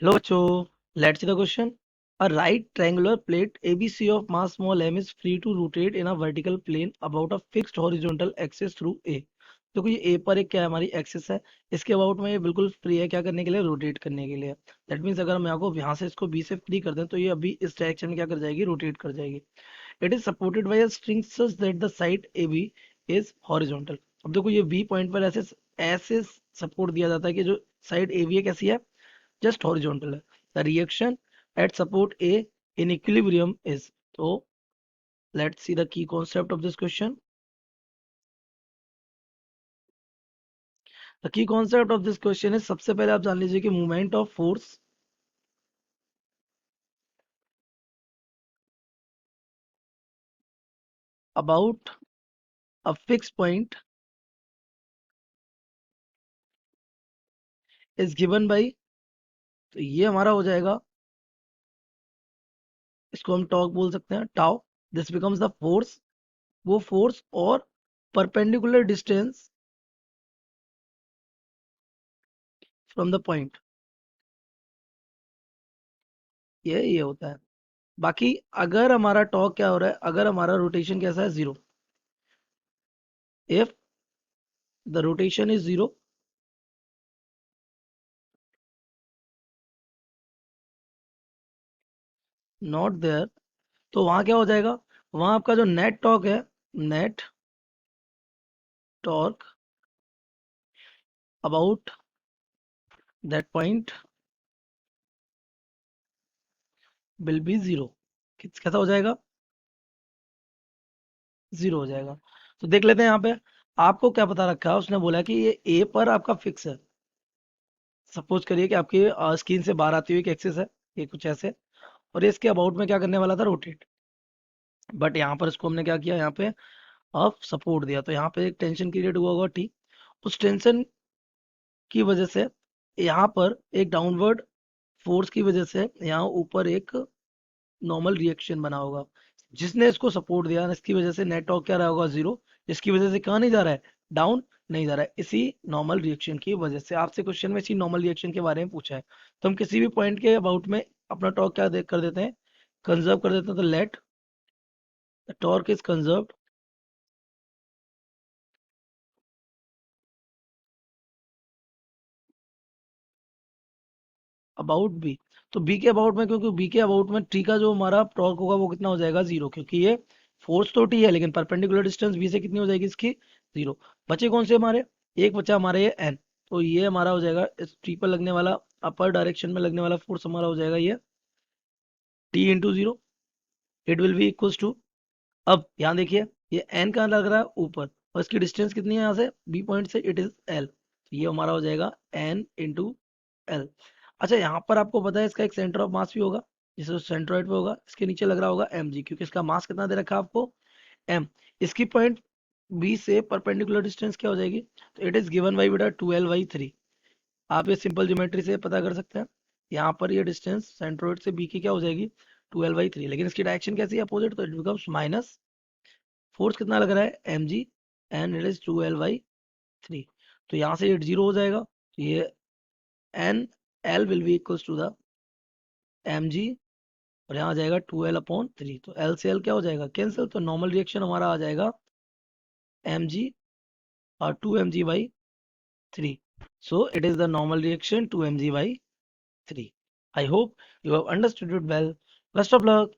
Hello, bachcho. Let's see the question. A right triangular plate ABC of mass small m is free to rotate in a vertical plane about a fixed horizontal axis through A. देखो ये A पर एक क्या है हमारी axis है। इसके about में ये बिल्कुल फ्री है क्या करने के लिए, रोटेट करने के लिए। दैट मीन्स अगर हम यहाँ को यहाँ से इसको B से फ्री कर दें तो ये अभी इस डायरेक्शन में क्या कर जाएगी, रोटेट कर जाएगी। It is supported by a string such that the side AB is horizontal. अब देखो ये B पॉइंट पर ऐसे ऐसे सपोर्ट दिया जाता है कि जो साइड AB है कैसी है, just horizontal है। The reaction at support A in equilibrium is, so let's see the key concept of this question. The key concept of this question is, सबसे पहले आप जान लीजिए कि movement of force about a fixed point is given by, तो ये हमारा हो जाएगा, इसको हम टॉर्क बोल सकते हैं, tau. This becomes the force, वो फोर्स और perpendicular distance from the point, ये होता है। बाकी अगर हमारा टॉर्क क्या हो रहा है, अगर हमारा रोटेशन कैसा है, zero, if the rotation is zero, not there, तो वहां क्या हो जाएगा, वहां आपका जो नेट टॉर्क है, net torque about that point will be zero. कैसा हो जाएगा, जीरो हो जाएगा। तो देख लेते हैं यहाँ पे आपको क्या पता रखा है। उसने बोला कि ये ए पर आपका फिक्स है। सपोज करिए कि आपकी स्क्रीन से बाहर आती हुई एक एक्सिस है, ये कुछ ऐसे, और ये इसके अबाउट में क्या करने वाला था, रोटेट। बट यहाँ पर इसको हमने क्या किया, यहाँ पे अब सपोर्ट दिया, तो यहाँ पे एक टेंशन क्रिएट हुआ होगा, ठीक। उस टेंशन की वजह से यहाँ पर एक डाउनवर्ड फोर्स की वजह से यहाँ ऊपर एक नॉर्मल रिएक्शन बना होगा, जिसने इसको सपोर्ट दिया, इसकी वजह से नेट टॉर्क क्या रहा होगा, जीरो। इसकी वजह से कहाँ नहीं जा रहा है, डाउन नहीं जा रहा है, इसी नॉर्मल रिएक्शन की वजह से। आपसे क्वेश्चन में इसी नॉर्मल रिएक्शन के बारे में पूछा है, तो हम किसी भी पॉइंट के अबाउट में अपना टॉर्क क्या कर देते हैं, कंजर्व कर देते हैं। तो let the torque is conserved about B. तो बी के अबाउट में, क्योंकि बी के अबाउट में टी का जो हमारा टॉर्क होगा वो कितना हो जाएगा, जीरो, क्योंकि ये फोर्स तो टी है लेकिन परपेंडिकुलर डिस्टेंस बी से कितनी हो जाएगी इसकी, जीरो। बचे कौन से हमारे, एक बचा हमारे ये एन, तो ये हमारा हो जाएगा इस टी पर लगने वाला, अपर डायरेक्शन में लगने वाला फोर्स हमारा हो जाएगा ये T into zero. It will be equals to, अब यहाँ देखिए ये एन कहाँ लग रहा है, ऊपर, और इसकी डिस्टेंस कितनी है यहाँ से, बी पॉइंट से, इट इज एल, तो ये हमारा हो जाएगा एन इंटू एल। अच्छा यहाँ पर आपको पता है इसका एक सेंटर ऑफ मास भी होगा, जिसे सेंट्रोइड पे होगा, इसके नीचे लग रहा होगा एम जी, क्योंकि इसका मास कितना दे रखा है आपको, एम। इसकी पॉइंट बी से परपेंडिकुलर डिस्टेंस क्या हो जाएगी, तो इट इज गिवन बाई बेटा 12/3। आप ये सिंपल ज्योमेट्री से पता कर सकते हैं। यहाँ पर ये डिस्टेंस सेंट्रोइड से बी की क्या हो जाएगी, 12/3, लेकिन इसकी डायरेक्शन कैसी है, अपोजिट, तो इट बिकम्स माइनस, फोर्स कितना लग रहा है, M G, and it is 12/3। तो यहाँ से इट जीरो हो जाएगा, तो ये N L will be equals to the M G, और यहाँ आ जाएगा 12/3, तो एल से एल क्या हो जाएगा, कैंसिल, तो नॉर्मल रिएक्शन हमारा आ जाएगा एम जी और 2mg/3। So it is the normal reaction 2mg/3. I hope you have understood it well. Best of luck.